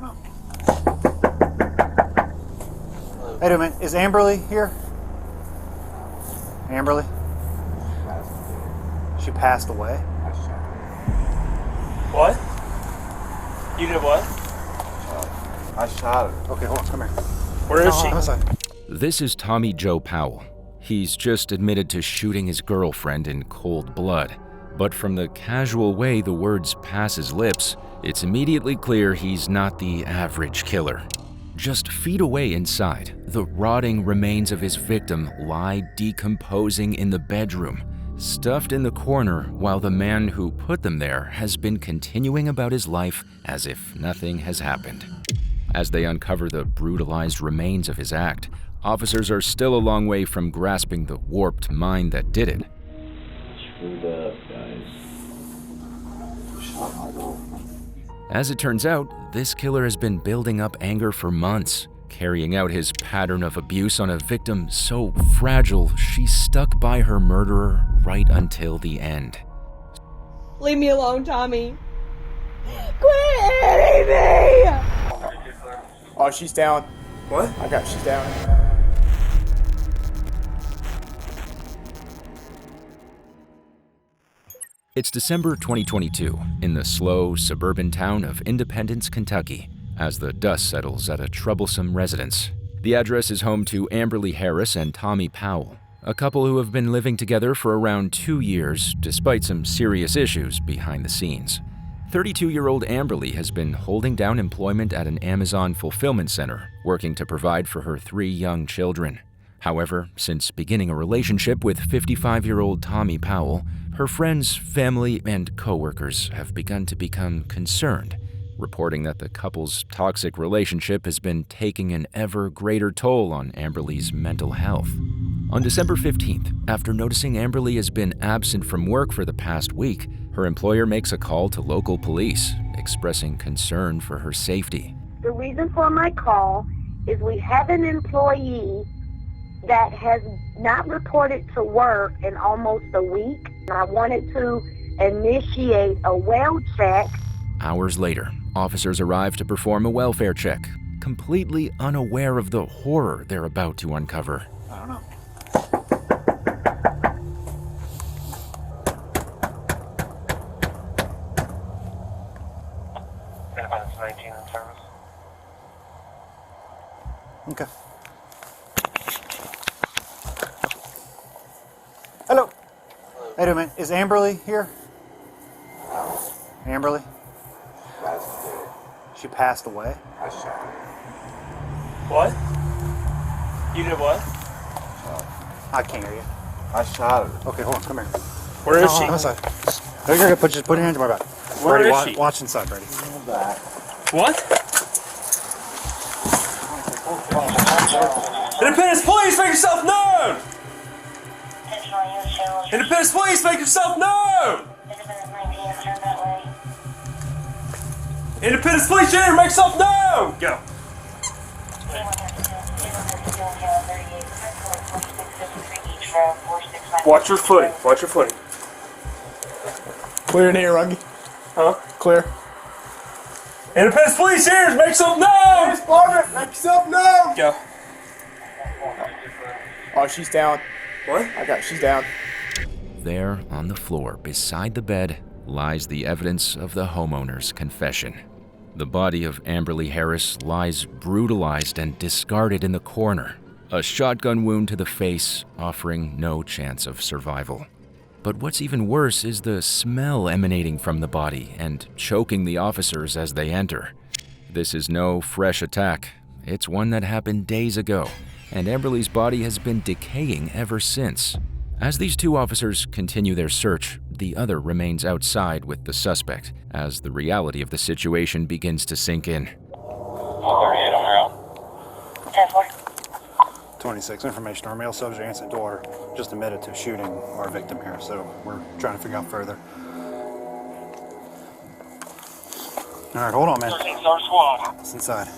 don't know. Hey, wait a minute. Is Amberly here? Amberly? She passed away. What? You did what? I shot her. Okay, hold on. Come here. Where is she? Come inside. This is Tommy Joe Powell. He's just admitted to shooting his girlfriend in cold blood. But from the casual way the words pass his lips, it's immediately clear he's not the average killer. Just feet away inside, the rotting remains of his victim lie decomposing in the bedroom, stuffed in the corner while the man who put them there has been continuing about his life as if nothing has happened. As they uncover the brutalized remains of his act, officers are still a long way from grasping the warped mind that did it. Screwed up, guys. Shot my girl. As it turns out, this killer has been building up anger for months, carrying out his pattern of abuse on a victim so fragile she stuck by her murderer right until the end. Leave me alone, Tommy. Quit hitting me! Oh, she's down. What? She's down. It's December 2022 in the slow, suburban town of Independence, Kentucky, as the dust settles at a troublesome residence. The address is home to Amberly Harris and Tommy Powell, a couple who have been living together for around 2 years, despite some serious issues behind the scenes. 32-year-old Amberly has been holding down employment at an Amazon fulfillment center, working to provide for her 3 young children. However, since beginning a relationship with 55-year-old Tommy Powell, her friends, family, and coworkers have begun to become concerned, reporting that the couple's toxic relationship has been taking an ever greater toll on Amberly's mental health. On December 15th, after noticing Amberly has been absent from work for the past week, her employer makes a call to local police, expressing concern for her safety. The reason for my call is we have an employee that has not reported to work in almost a week. I wanted to initiate a well check. Hours later, officers arrive to perform a welfare check, completely unaware of the horror they're about to uncover. I don't know. Independence 19 in service. Okay. Hello. Hey, wait a minute. Is Amberly here? Amberly? She passed away. I shot her. What? You did what? I can't hear you. I shot her. Okay, hold on. Come here. Where is Come she? inside. You're gonna put your hands in my back. Where Brady, is she? Watch inside, Brady. What? Independence Police, make yourself known! Independence Police, make yourself known! Independence Police, Junior, make yourself known! Go. Watch your footing. Watch your footing. Clear in here, Ruggy. Huh? Clear. Independence Police, here, make yourself known! Make yourself known. Go. Oh, she's down. What? She's down. There, on the floor beside the bed, lies the evidence of the homeowner's confession. The body of Amberly Harris lies brutalized and discarded in the corner, a shotgun wound to the face offering no chance of survival. But what's even worse is the smell emanating from the body and choking the officers as they enter. This is no fresh attack. It's one that happened days ago, and Amberly's body has been decaying ever since. As these 2 officers continue their search, the other remains outside with the suspect, as the reality of the situation begins to sink in. 26, information. Our male subject and his daughter just admitted to shooting our victim here, so we're trying to figure out further. All right, hold on, man. It's inside.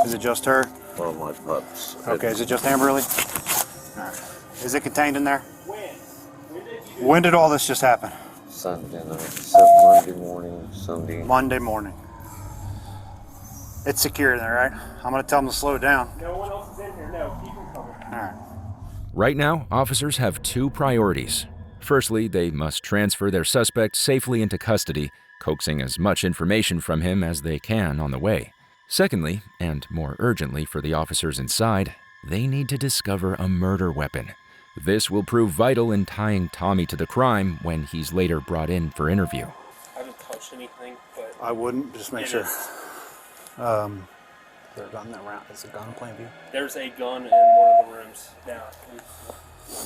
Is it just her? Oh, my pups. Okay, is it just Amberly? All right. Is it contained in there? When did all this just happen? Sunday night, except Monday morning, Sunday. Monday morning. It's secure in there, right? I'm gonna tell them to slow it down. No one else is in here. No, keep them coming. All right. Right now, officers have two priorities. Firstly, they must transfer their suspect safely into custody, coaxing as much information from him as they can on the way. Secondly, and more urgently for the officers inside, they need to discover a murder weapon. This will prove vital in tying Tommy to the crime when he's later brought in for interview. I haven't touched anything, but I wouldn't, just make sure. is. There's a gun that round. Is a gun in plain view? There's a gun in one of the rooms. Now,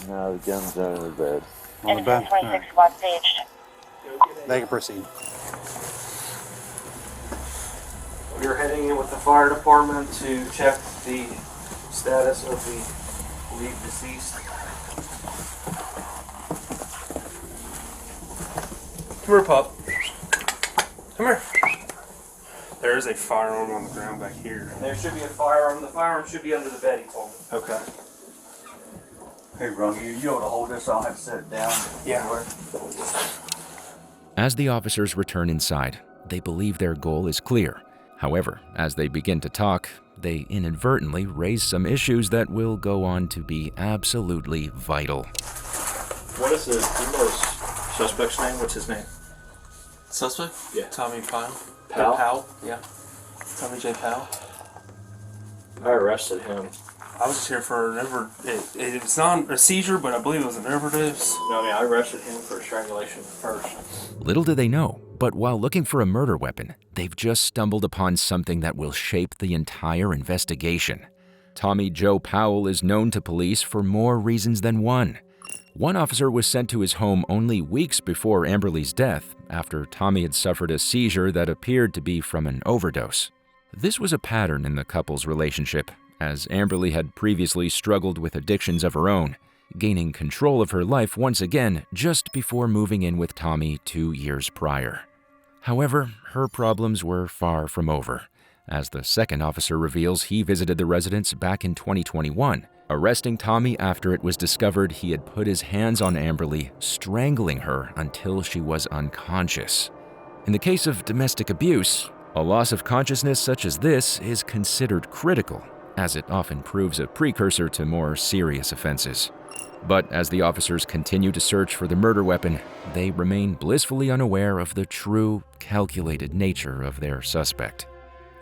No, the gun's under the bed. On the bed? All right. squad staged. They can proceed. We're heading in with the fire department to check the status of the believed deceased. come here, pup. Come here. There is a firearm on the ground back here. There should be a firearm. The firearm should be under the bed, he told me. Okay. Hey, bro, you able to hold this? I'll have to set it down. Yeah. As the officers return inside, they believe their goal is clear. However, as they begin to talk, they inadvertently raise some issues that will go on to be absolutely vital. What is the suspect's name? What's his name? Suspect? Yeah. Tommy Powell. Powell? Powell? Yeah. Tommy J. Powell. I arrested him. I was just here for an it's not a seizure, but I believe it was an overdose. No, I mean, I arrested him for strangulation first. Little do they know, but while looking for a murder weapon, they've just stumbled upon something that will shape the entire investigation. Tommy Joe Powell is known to police for more reasons than one. One officer was sent to his home only weeks before Amberly's death after Tommy had suffered a seizure that appeared to be from an overdose. This was a pattern in the couple's relationship, as Amberly had previously struggled with addictions of her own, gaining control of her life once again just before moving in with Tommy 2 years prior. However, her problems were far from over, as the second officer reveals he visited the residence back in 2021, arresting Tommy after it was discovered he had put his hands on Amberly, strangling her until she was unconscious. In the case of domestic abuse, a loss of consciousness such as this is considered critical, as it often proves a precursor to more serious offenses. But as the officers continue to search for the murder weapon, they remain blissfully unaware of the true, calculated nature of their suspect.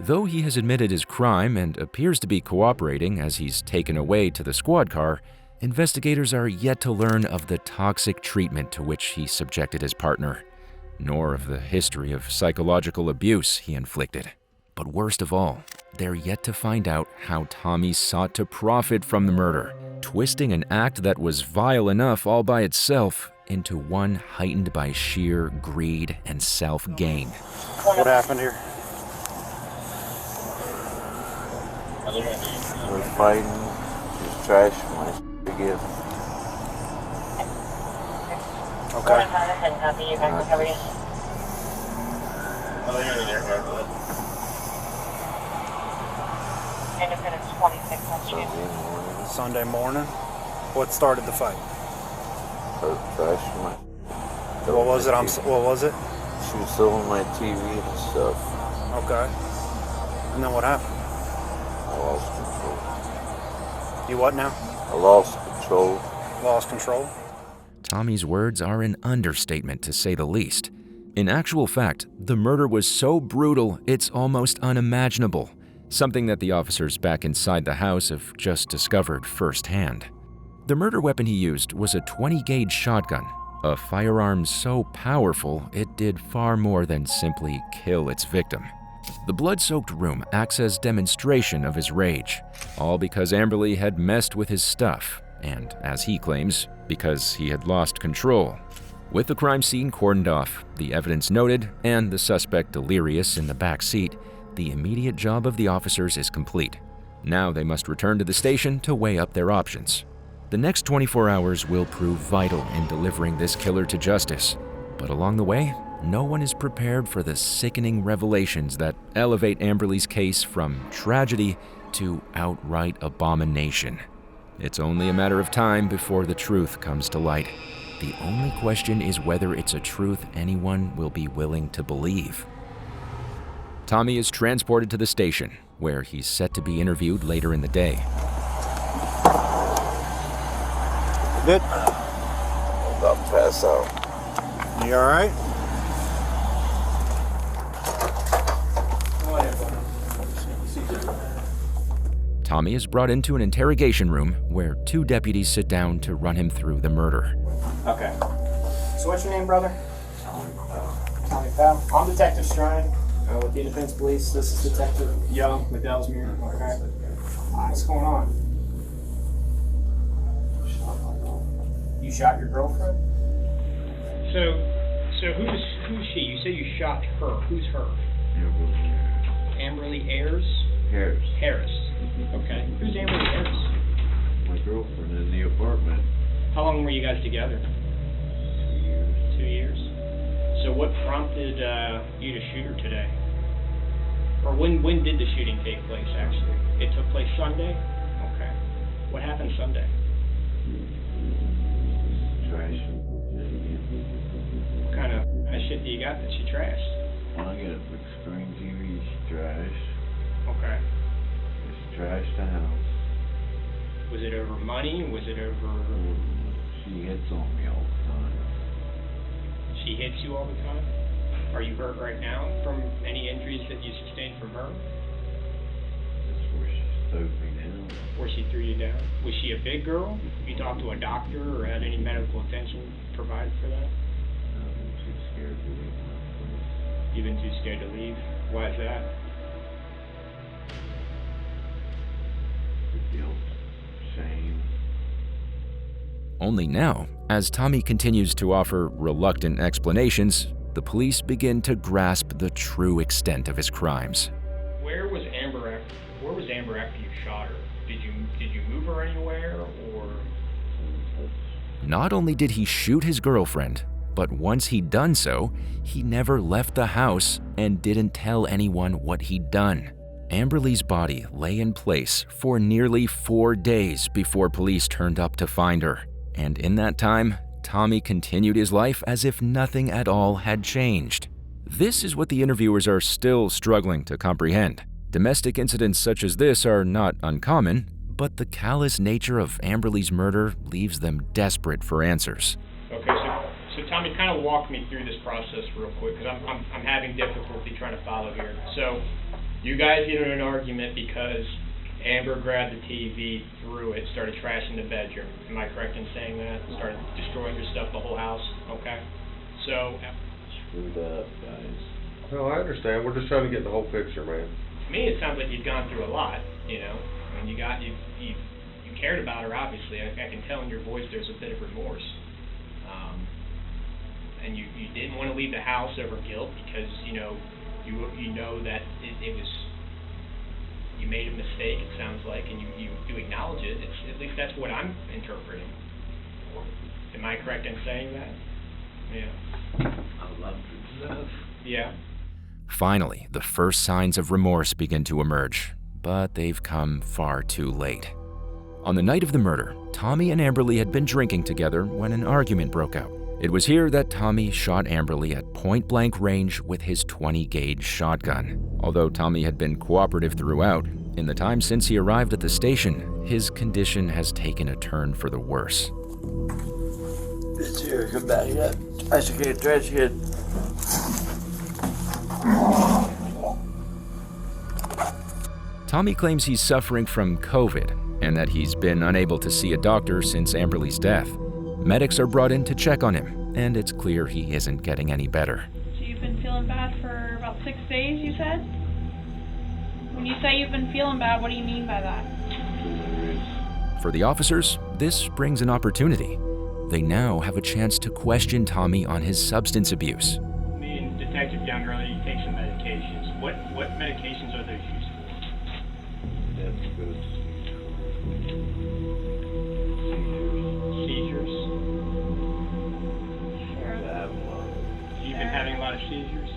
Though he has admitted his crime and appears to be cooperating as he's taken away to the squad car, investigators are yet to learn of the toxic treatment to which he subjected his partner, nor of the history of psychological abuse he inflicted. But worst of all, they're yet to find out how Tommy sought to profit from the murder, twisting an act that was vile enough all by itself into one heightened by sheer greed and self-gain. What happened here? We're fighting. He's trashing my again. Independence 26 on Tuesday. Sunday morning. What started the fight? Trashing my. What was it? What was it? She was selling my TV and stuff. Okay. And then what happened? I lost control. You what now? I lost control. Lost control? Tommy's words are an understatement, to say the least. In actual fact, the murder was so brutal it's almost unimaginable, something that the officers back inside the house have just discovered firsthand. The murder weapon he used was a 20-gauge shotgun, a firearm so powerful it did far more than simply kill its victim. The blood-soaked room acts as demonstration of his rage, all because Amberly had messed with his stuff, and, as he claims, because he had lost control. With the crime scene cordoned off, the evidence noted, and the suspect delirious in the back seat, the immediate job of the officers is complete. Now they must return to the station to weigh up their options. The next 24 hours will prove vital in delivering this killer to justice, but along the way, no one is prepared for the sickening revelations that elevate Amberly's case from tragedy to outright abomination. It's only a matter of time before the truth comes to light. The only question is whether it's a truth anyone will be willing to believe. Tommy is transported to the station, where he's set to be interviewed later in the day. Good? I'm about to pass out. You all right? Tommy is brought into an interrogation room where two deputies sit down to run him through the murder. Okay. So what's your name, brother? Tommy Powell. I'm Detective Strine with the Independence Police. This is Detective Young with Ellesmere. Okay. What's going on? You shot your girlfriend? So who's she? You say you shot her. Who's her? Amberly Ayers? Harris. Okay. Who's Amberly Harris? My girlfriend in the apartment. How long were you guys together? 2 years. 2 years. So what prompted you to shoot her today? Or when did the shooting take place, actually? It took place Sunday? Okay. What happened Sunday? Trash. What kind of shit do you got that she trashed? I got a big screen TV. She trashed. Okay. She trashed the house. Was it over money? Was it over... She hits on me all the time. She hits you all the time? Are you hurt right now from any injuries that you sustained from her? That's where she stowed me down. Where she threw you down? Was she a big girl? Have you talked to a doctor or had any medical attention provided for that? I've been too scared to leave my place. You've been too scared to leave? Why is that? The guilt, shame. Only now, as Tommy continues to offer reluctant explanations, the police begin to grasp the true extent of his crimes. Where was Amber after you shot her? Did you move her anywhere, or? Not only did he shoot his girlfriend, but once he'd done so, he never left the house and didn't tell anyone what he'd done. Amberly's body lay in place for nearly 4 days before police turned up to find her. And in that time, Tommy continued his life as if nothing at all had changed. This is what the interviewers are still struggling to comprehend. Domestic incidents such as this are not uncommon, but the callous nature of Amberly's murder leaves them desperate for answers. Okay, so Tommy, kind of walk me through this process real quick, because I'm having difficulty trying to follow here. So, you guys get in an argument because Amber grabbed the TV, threw it, started trashing the bedroom. Am I correct in saying that? Started destroying your stuff, the whole house? Okay. So... Screwed up, guys. No, I understand. We're just trying to get the whole picture, man. To me, it sounds like you've gone through a lot, you know? I mean, you cared about her, obviously. I can tell in your voice there's a bit of remorse. And you didn't want to leave the house over guilt because, you know that it was... You made a mistake, it sounds like, and you acknowledge it. At least that's what I'm interpreting. Am I correct in saying that? Yeah. I loved her to death. Yeah. Finally, the first signs of remorse begin to emerge, but they've come far too late. On the night of the murder, Tommy and Amberly had been drinking together when an argument broke out. It was here that Tommy shot Amberly at point-blank range with his 20-gauge shotgun. Although Tommy had been cooperative throughout, in the time since he arrived at the station, his condition has taken a turn for the worse. This here, come back up. Trash can. Tommy claims he's suffering from COVID and that he's been unable to see a doctor since Amberly's death. Medics are brought in to check on him, and it's clear he isn't getting any better. So you've been feeling bad for about 6 days, you said? When you say you've been feeling bad, what do you mean by that? For the officers, this brings an opportunity. They now have a chance to question Tommy on his substance abuse. Me and Detective Young earlier, you take some medications. What medications are those used for? That's good. Seizures? Sure. You've been having a lot of seizures?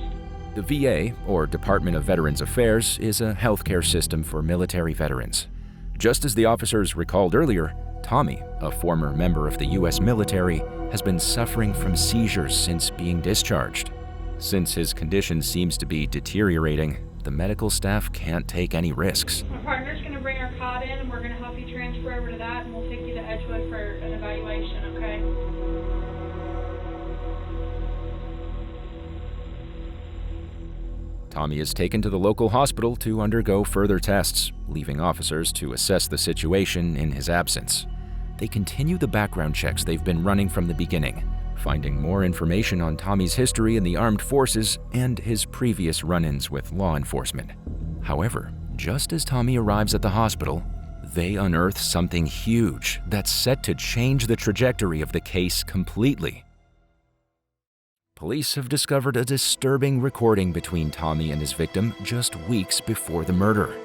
The VA, or Department of Veterans Affairs, is a healthcare system for military veterans. Just as the officers recalled earlier, Tommy, a former member of the U.S. military, has been suffering from seizures since being discharged. Since his condition seems to be deteriorating, the medical staff can't take any risks. My partner's going to bring our cot in, and we're going to help you transfer over to that, and we'll take you to Edgewood for an evaluation, okay? Tommy is taken to the local hospital to undergo further tests, leaving officers to assess the situation in his absence. They continue the background checks they've been running from the beginning, finding more information on Tommy's history in the armed forces and his previous run-ins with law enforcement. However, just as Tommy arrives at the hospital, they unearth something huge that's set to change the trajectory of the case completely. Police have discovered a disturbing recording between Tommy and his victim just weeks before the murder.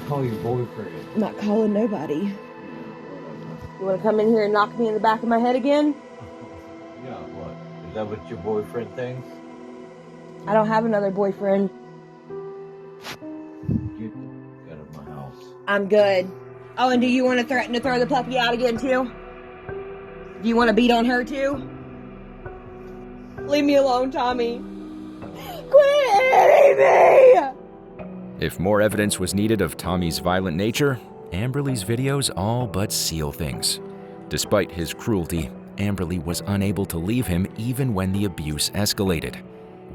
Call your boyfriend. I'm not calling nobody. You want to come in here and knock me in the back of my head again? Yeah, what? Is that what your boyfriend thinks? I don't have another boyfriend. Get out of my house. I'm good. Oh, and do you want to threaten to throw the puppy out again, too? Do you want to beat on her, too? Leave me alone, Tommy. Quit hitting me! If more evidence was needed of Tommy's violent nature, Amberly's videos all but seal things. Despite his cruelty, Amberly was unable to leave him even when the abuse escalated.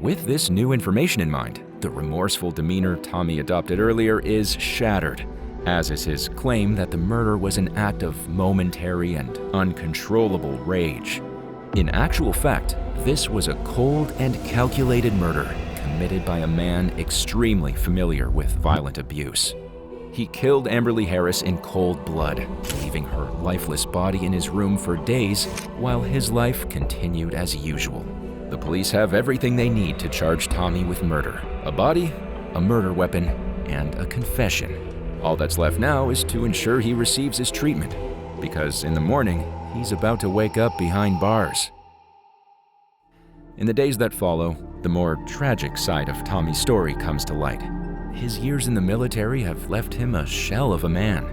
With this new information in mind, the remorseful demeanor Tommy adopted earlier is shattered, as is his claim that the murder was an act of momentary and uncontrollable rage. In actual fact, this was a cold and calculated murder committed by a man extremely familiar with violent abuse. He killed Amberly Harris in cold blood, leaving her lifeless body in his room for days while his life continued as usual. The police have everything they need to charge Tommy with murder: a body, a murder weapon, and a confession. All that's left now is to ensure he receives his treatment, because in the morning, he's about to wake up behind bars. In the days that follow, the more tragic side of Tommy's story comes to light. His years in the military have left him a shell of a man,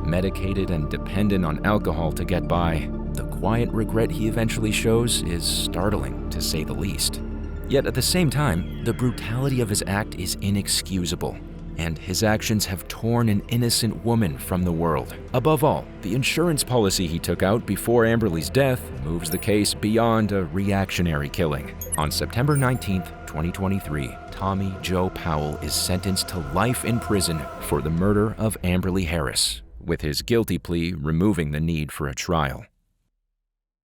medicated and dependent on alcohol to get by. The quiet regret he eventually shows is startling, to say the least. Yet at the same time, the brutality of his act is inexcusable, and his actions have torn an innocent woman from the world. Above all, the insurance policy he took out before Amberly's death moves the case beyond a reactionary killing. On September 19th, 2023, Tommy Joe Powell is sentenced to life in prison for the murder of Amberly Harris, with his guilty plea removing the need for a trial.